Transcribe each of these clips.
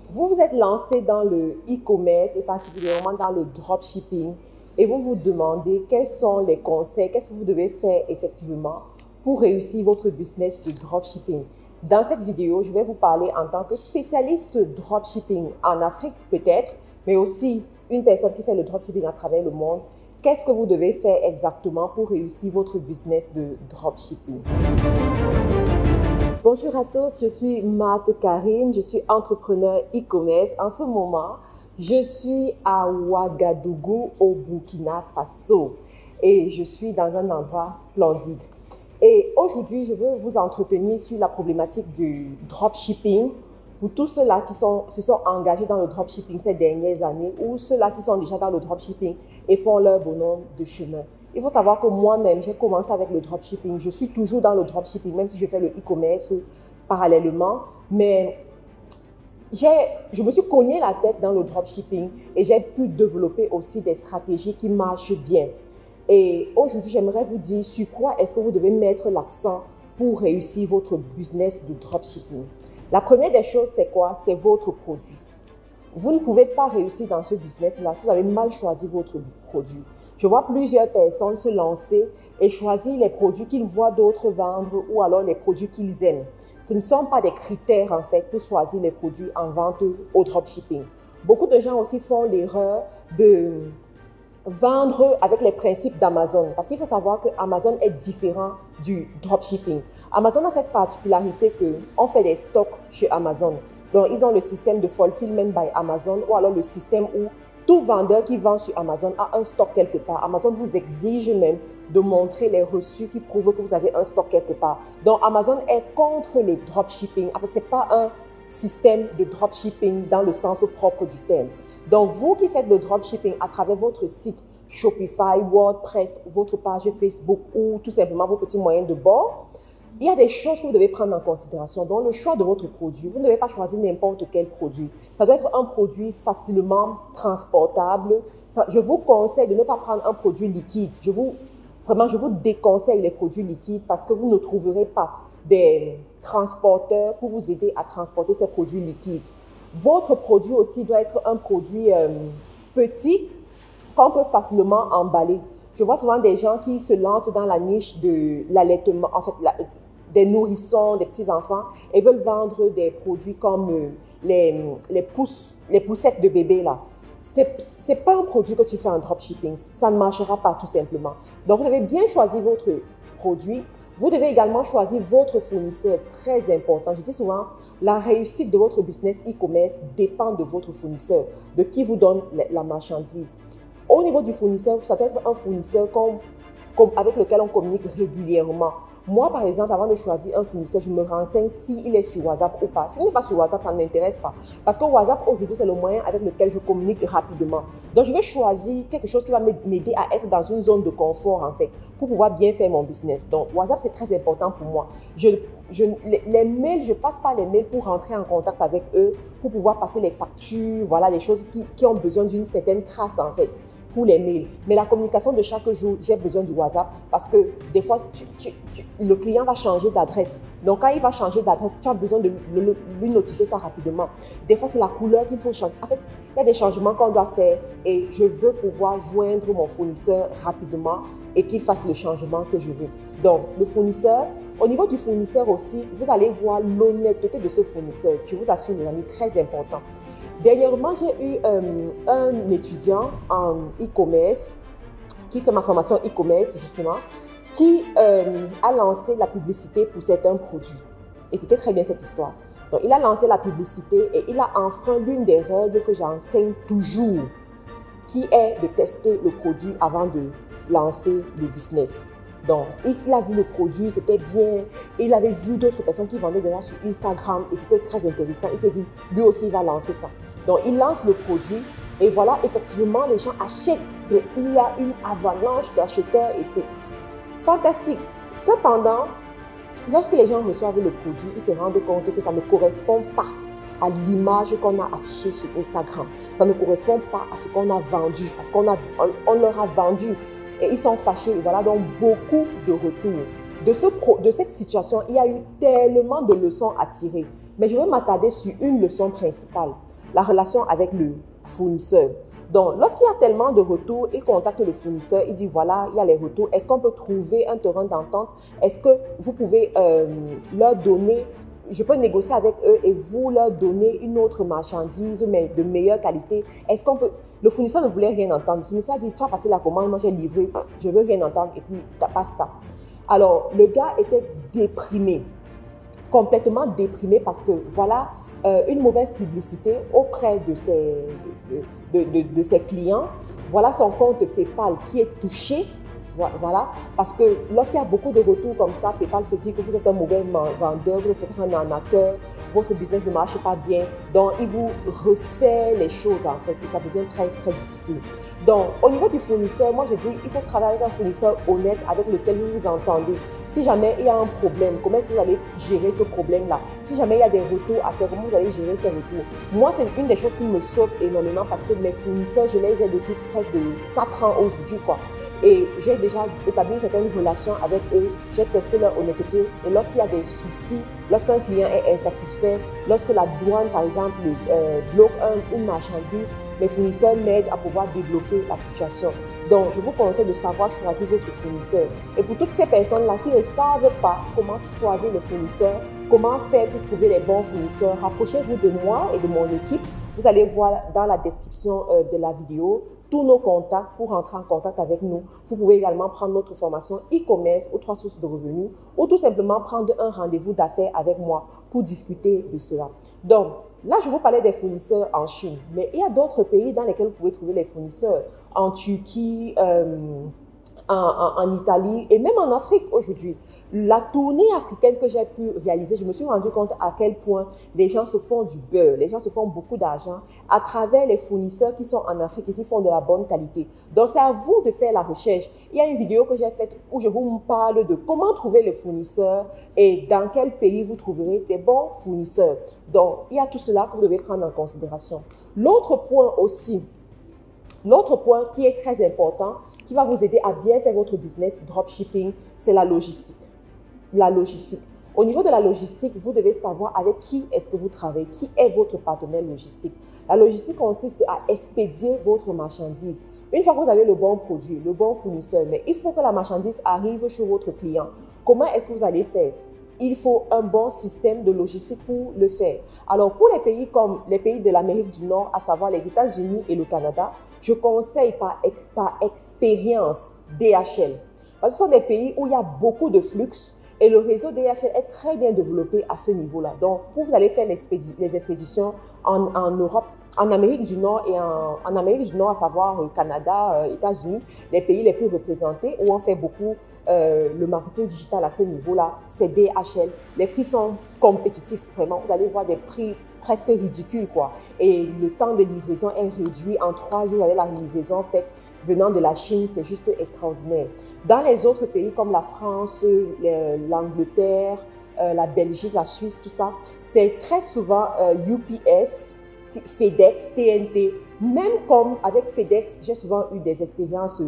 Vous vous êtes lancé dans le e-commerce et particulièrement dans le dropshipping et vous vous demandez quels sont les conseils, qu'est-ce que vous devez faire effectivement pour réussir votre business de dropshipping. Dans cette vidéo, je vais vous parler en tant que spécialiste dropshipping en Afrique peut-être, mais aussi une personne qui fait le dropshipping à travers le monde. Qu'est-ce que vous devez faire exactement pour réussir votre business de dropshipping? Bonjour à tous, je suis Marthe Karine, je suis entrepreneur e-commerce. En ce moment, je suis à Ouagadougou au Burkina Faso et je suis dans un endroit splendide. Et aujourd'hui, je veux vous entretenir sur la problématique du dropshipping pour tous ceux-là qui se sont engagés dans le dropshipping ces dernières années ou ceux-là qui sont déjà dans le dropshipping et font leur bonhomme de chemin. Il faut savoir que moi-même, j'ai commencé avec le dropshipping. Je suis toujours dans le dropshipping, même si je fais le e-commerce parallèlement. Mais je me suis cogné la tête dans le dropshipping et j'ai pu développer aussi des stratégies qui marchent bien. Et aujourd'hui, j'aimerais vous dire sur quoi est-ce que vous devez mettre l'accent pour réussir votre business de dropshipping. La première des choses, c'est quoi? C'est votre produit. Vous ne pouvez pas réussir dans ce business-là si vous avez mal choisi votre produit. Je vois plusieurs personnes se lancer et choisir les produits qu'ils voient d'autres vendre ou alors les produits qu'ils aiment. Ce ne sont pas des critères en fait pour choisir les produits en vente au dropshipping. Beaucoup de gens aussi font l'erreur de vendre avec les principes d'Amazon. Parce qu'il faut savoir que Amazon est différent du dropshipping. Amazon a cette particularité qu'on fait des stocks chez Amazon. Donc, ils ont le système de Fulfillment by Amazon ou alors le système où tout vendeur qui vend sur Amazon a un stock quelque part. Amazon vous exige même de montrer les reçus qui prouvent que vous avez un stock quelque part. Donc, Amazon est contre le dropshipping. En fait, ce n'est pas un système de dropshipping dans le sens propre du terme. Donc, vous qui faites le dropshipping à travers votre site Shopify, WordPress, votre page Facebook ou tout simplement vos petits moyens de bord, il y a des choses que vous devez prendre en considération. Dans le choix de votre produit, vous ne devez pas choisir n'importe quel produit. Ça doit être un produit facilement transportable. Je vous conseille de ne pas prendre un produit liquide. Je vous déconseille les produits liquides parce que vous ne trouverez pas des transporteurs pour vous aider à transporter ces produits liquides. Votre produit aussi doit être un produit petit qu'on peut facilement emballer. Je vois souvent des gens qui se lancent dans la niche de l'allaitement, en fait, des nourrissons, des petits-enfants, et veulent vendre des produits comme les poussettes de bébé, là. C'est pas un produit que tu fais en dropshipping. Ça ne marchera pas, tout simplement. Donc, vous devez bien choisir votre produit. Vous devez également choisir votre fournisseur, très important. Je dis souvent, la réussite de votre business e-commerce dépend de votre fournisseur, de qui vous donne la marchandise. Au niveau du fournisseur, ça doit être un fournisseur avec lequel on communique régulièrement. Moi, par exemple, avant de choisir un fournisseur, je me renseigne s'il est sur WhatsApp ou pas. S'il n'est pas sur WhatsApp, ça ne m'intéresse pas. Parce que WhatsApp, aujourd'hui, c'est le moyen avec lequel je communique rapidement. Donc, je vais choisir quelque chose qui va m'aider à être dans une zone de confort, en fait, pour pouvoir bien faire mon business. Donc, WhatsApp, c'est très important pour moi. Les mails, je passe par les mails pour rentrer en contact avec eux, pour pouvoir passer les factures, voilà, les choses qui ont besoin d'une certaine trace, en fait, pour les mails. Mais la communication de chaque jour, j'ai besoin du WhatsApp parce que des fois, le client va changer d'adresse. Donc, quand il va changer d'adresse, tu as besoin de lui notifier ça rapidement. Des fois, c'est la couleur qu'il faut changer. En fait, il y a des changements qu'on doit faire et je veux pouvoir joindre mon fournisseur rapidement et qu'il fasse le changement que je veux. Donc, le fournisseur, au niveau du fournisseur aussi, vous allez voir l'honnêteté de ce fournisseur. Je vous assure, les amis, très important. Dernièrement, j'ai eu un étudiant en e-commerce qui fait ma formation e-commerce justement, qui a lancé la publicité pour certains produits. Écoutez très bien cette histoire. Donc, il a lancé la publicité et il a enfreint l'une des règles que j'enseigne toujours, qui est de tester le produit avant de lancer le business. Donc, il a vu le produit, c'était bien. Il avait vu d'autres personnes qui vendaient déjà sur Instagram et c'était très intéressant. Il s'est dit, lui aussi, il va lancer ça. Donc, il lance le produit et voilà, effectivement, les gens achètent. Et il y a une avalanche d'acheteurs et tout. Fantastique. Cependant, lorsque les gens reçoivent le produit, ils se rendent compte que ça ne correspond pas à l'image qu'on a affichée sur Instagram. Ça ne correspond pas à ce qu'on a vendu, parce qu'on leur a vendu. Et ils sont fâchés. Et voilà donc beaucoup de retours. De cette situation, il y a eu tellement de leçons à tirer. Mais je vais m'attarder sur une leçon principale. la relation avec le fournisseur. Donc, lorsqu'il y a tellement de retours, il contacte le fournisseur, il dit voilà, il y a les retours, est-ce qu'on peut trouver un terrain d'entente? Est-ce que vous pouvez leur donner, je peux négocier avec eux et vous leur donner une autre marchandise, mais de meilleure qualité? Est-ce qu'on peut... Le fournisseur ne voulait rien entendre. Le fournisseur a dit, tu as passé la commande, moi j'ai livré, je veux rien entendre et puis basta. Alors, le gars était déprimé, complètement déprimé parce que voilà, une mauvaise publicité auprès de ses clients. Voilà son compte PayPal qui est touché. Voilà, parce que lorsqu'il y a beaucoup de retours comme ça, PayPal se dit que vous êtes un mauvais vendeur, vous êtes peut-être un arnaqueur, votre business ne marche pas bien. Donc, il vous resserre les choses en fait et ça devient très, très difficile. Donc, au niveau du fournisseur, moi je dis, il faut travailler avec un fournisseur honnête avec lequel vous vous entendez. Si jamais il y a un problème, comment est-ce que vous allez gérer ce problème-là? Si jamais il y a des retours à faire, comment vous allez gérer ces retours? Moi, c'est une des choses qui me sauve énormément parce que mes fournisseurs, je les ai depuis près de 4 ans aujourd'hui, quoi. Et j'ai déjà établi une certaine relation avec eux, j'ai testé leur honnêteté et lorsqu'il y a des soucis, lorsqu'un client est insatisfait, lorsque la douane par exemple bloque une marchandise, mes fournisseurs m'aident à pouvoir débloquer la situation. Donc je vous conseille de savoir choisir votre fournisseur. Et pour toutes ces personnes-là qui ne savent pas comment choisir le fournisseur, comment faire pour trouver les bons fournisseurs, rapprochez-vous de moi et de mon équipe. Vous allez voir dans la description de la vidéo tous nos contacts pour entrer en contact avec nous. Vous pouvez également prendre notre formation e-commerce aux 3 sources de revenus ou tout simplement prendre un rendez-vous d'affaires avec moi pour discuter de cela. Donc, là, je vous parlais des fournisseurs en Chine, mais il y a d'autres pays dans lesquels vous pouvez trouver les fournisseurs. En Turquie, en Italie et même en Afrique aujourd'hui. La tournée africaine que j'ai pu réaliser, je me suis rendu compte à quel point les gens se font du beurre, les gens se font beaucoup d'argent à travers les fournisseurs qui sont en Afrique et qui font de la bonne qualité. Donc c'est à vous de faire la recherche. Il y a une vidéo que j'ai faite où je vous parle de comment trouver les fournisseurs et dans quel pays vous trouverez des bons fournisseurs. Donc il y a tout cela que vous devez prendre en considération. L'autre point aussi, l'autre point qui est très important, qui va vous aider à bien faire votre business dropshipping, c'est la logistique. La logistique. Au niveau de la logistique, vous devez savoir avec qui est-ce que vous travaillez, qui est votre partenaire logistique. La logistique consiste à expédier votre marchandise. Une fois que vous avez le bon produit, le bon fournisseur, mais il faut que la marchandise arrive chez votre client. Comment est-ce que vous allez faire? Il faut un bon système de logistique pour le faire. Alors, pour les pays comme les pays de l'Amérique du Nord, à savoir les États-Unis et le Canada, je conseille par expérience DHL. Parce que ce sont des pays où il y a beaucoup de flux et le réseau DHL est très bien développé à ce niveau-là. Donc, pour vous allez faire les expéditions en Europe, en Amérique du Nord et en Amérique du Nord, à savoir Canada, États-Unis, les pays les plus représentés où on fait beaucoup le marketing digital à ce niveau-là, c'est DHL. Les prix sont compétitifs, vraiment. Vous allez voir des prix presque ridicules, quoi. Et le temps de livraison est réduit en 3 jours avec la livraison faite venant de la Chine, c'est juste extraordinaire. Dans les autres pays comme la France, l'Angleterre, la Belgique, la Suisse, tout ça, c'est très souvent UPS, FedEx, TNT, même comme avec FedEx, j'ai souvent eu des expériences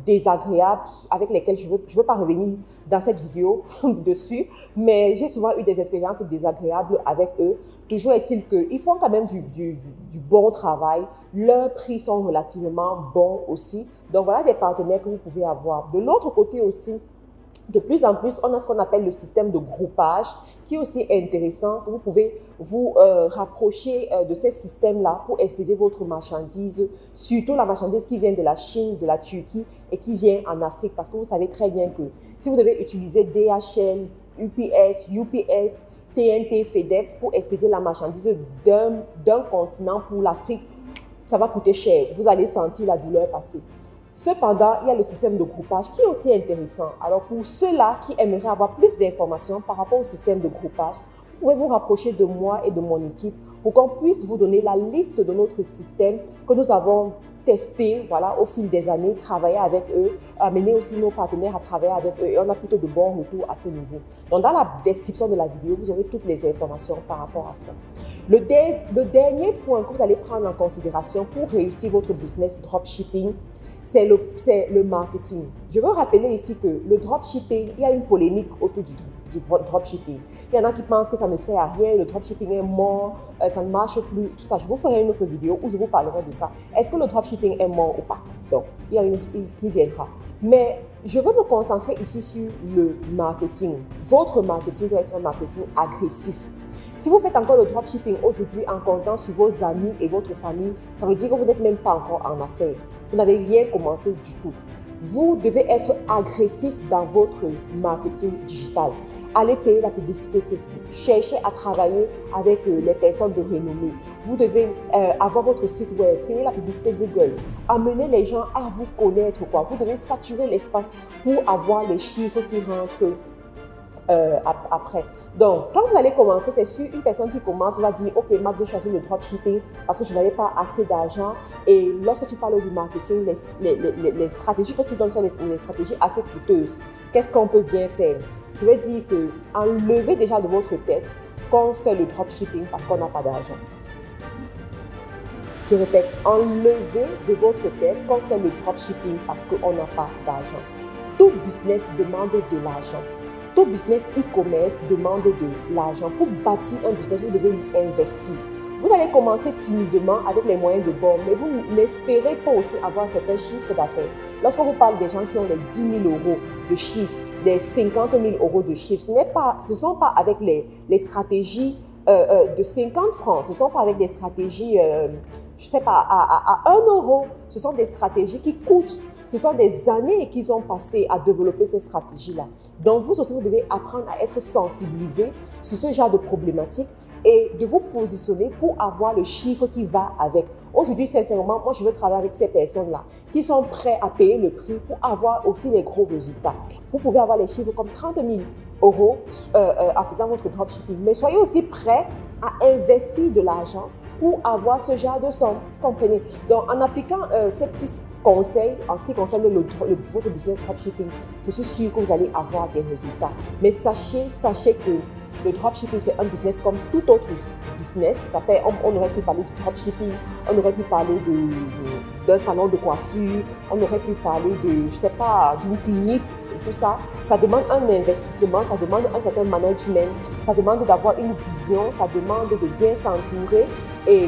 désagréables avec lesquelles je veux pas revenir dans cette vidéo dessus, mais j'ai souvent eu des expériences désagréables avec eux. Toujours est-il qu'ils font quand même du bon travail, leurs prix sont relativement bons aussi. Donc voilà des partenaires que vous pouvez avoir. De l'autre côté aussi, de plus en plus, on a ce qu'on appelle le système de groupage qui est aussi intéressant. Vous pouvez vous rapprocher de ces systèmes-là pour expédier votre marchandise, surtout la marchandise qui vient de la Chine, de la Turquie et qui vient en Afrique. Parce que vous savez très bien que si vous devez utiliser DHL, UPS, TNT, FedEx pour expédier la marchandise d'un continent pour l'Afrique, ça va coûter cher. Vous allez sentir la douleur passer. Cependant, il y a le système de groupage qui est aussi intéressant. Alors, pour ceux-là qui aimeraient avoir plus d'informations par rapport au système de groupage, vous pouvez vous rapprocher de moi et de mon équipe pour qu'on puisse vous donner la liste de notre système que nous avons testé, voilà, au fil des années, travailler avec eux, amener aussi nos partenaires à travailler avec eux et on a plutôt de bons retours à ce niveau. Donc, dans la description de la vidéo, vous aurez toutes les informations par rapport à ça. Le dernier point que vous allez prendre en considération pour réussir votre business dropshipping, c'est le marketing. Je veux rappeler ici que le dropshipping, il y a une polémique autour du dropshipping. Il y en a qui pensent que ça ne sert à rien, le dropshipping est mort, ça ne marche plus, tout ça. Je vous ferai une autre vidéo où je vous parlerai de ça. Est-ce que le dropshipping est mort ou pas? Donc, il y a une qui viendra. Mais je veux me concentrer ici sur le marketing. Votre marketing doit être un marketing agressif. Si vous faites encore le dropshipping aujourd'hui en comptant sur vos amis et votre famille, ça veut dire que vous n'êtes même pas encore en affaires. Vous n'avez rien commencé du tout. Vous devez être agressif dans votre marketing digital. Allez payer la publicité Facebook. Cherchez à travailler avec les personnes de renommée. Vous devez avoir votre site web, payer la publicité Google. Amener les gens à vous connaître. Vous devez saturer l'espace pour avoir les chiffres qui rentrent après. Donc, quand vous allez commencer, c'est sûr, une personne qui commence va dire, ok, Matt, j'ai choisi le dropshipping parce que je n'avais pas assez d'argent. Et lorsque tu parles du marketing, les stratégies que tu donnes sont les stratégies assez coûteuses. Qu'est-ce qu'on peut bien faire? Je vais dire que enlevez déjà de votre tête qu'on fait le dropshipping parce qu'on n'a pas d'argent. Je répète, enlevez de votre tête qu'on fait le dropshipping parce qu'on n'a pas d'argent. Tout business demande de l'argent. Tout business e-commerce demande de l'argent. Pour bâtir un business, vous devez investir. Vous allez commencer timidement avec les moyens de bord, mais vous n'espérez pas aussi avoir certains chiffres d'affaires. Lorsqu'on vous parle des gens qui ont les 10 000 euros de chiffre, les 50 000 euros de chiffre, ce ne sont pas avec les stratégies de 50 francs, ce ne sont pas avec des stratégies, je ne sais pas, à 1 euro. Ce sont des stratégies qui coûtent. Ce sont des années qu'ils ont passé à développer ces stratégies-là. Donc, vous aussi, vous devez apprendre à être sensibilisé sur ce genre de problématiques et de vous positionner pour avoir le chiffre qui va avec. Aujourd'hui, sincèrement, moi, je veux travailler avec ces personnes-là qui sont prêts à payer le prix pour avoir aussi des gros résultats. Vous pouvez avoir les chiffres comme 30 000 euros en faisant votre dropshipping, mais soyez aussi prêts à investir de l'argent pour avoir ce genre de somme. Vous comprenez? Donc, en appliquant ces petits conseils en ce qui concerne votre business dropshipping, je suis sûre que vous allez avoir des résultats. Mais sachez que le dropshipping, c'est un business comme tout autre business. On aurait pu parler du dropshipping, on aurait pu parler d'un salon de coiffure, on aurait pu parler de, je sais pas, d'une clinique. Tout ça, ça demande un investissement, ça demande un certain management, ça demande d'avoir une vision, ça demande de bien s'entourer et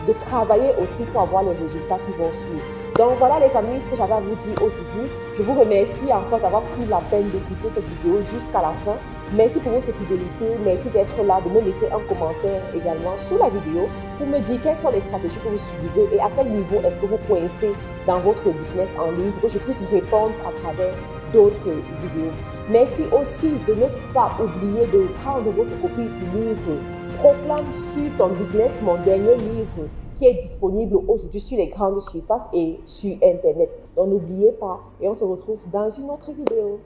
de travailler aussi pour avoir les résultats qui vont suivre. Donc voilà les amis, ce que j'avais à vous dire aujourd'hui. Je vous remercie encore d'avoir pris la peine d'écouter cette vidéo jusqu'à la fin. Merci pour votre fidélité, merci d'être là, de me laisser un commentaire également sous la vidéo pour me dire quelles sont les stratégies que vous utilisez et à quel niveau est-ce que vous coincez dans votre business en ligne pour que je puisse vous répondre à travers d'autres vidéos. Merci aussi de ne pas oublier de prendre votre copie du livre Proclame sur ton business, mon dernier livre qui est disponible aujourd'hui sur les grandes surfaces et sur Internet. Donc n'oubliez pas et on se retrouve dans une autre vidéo.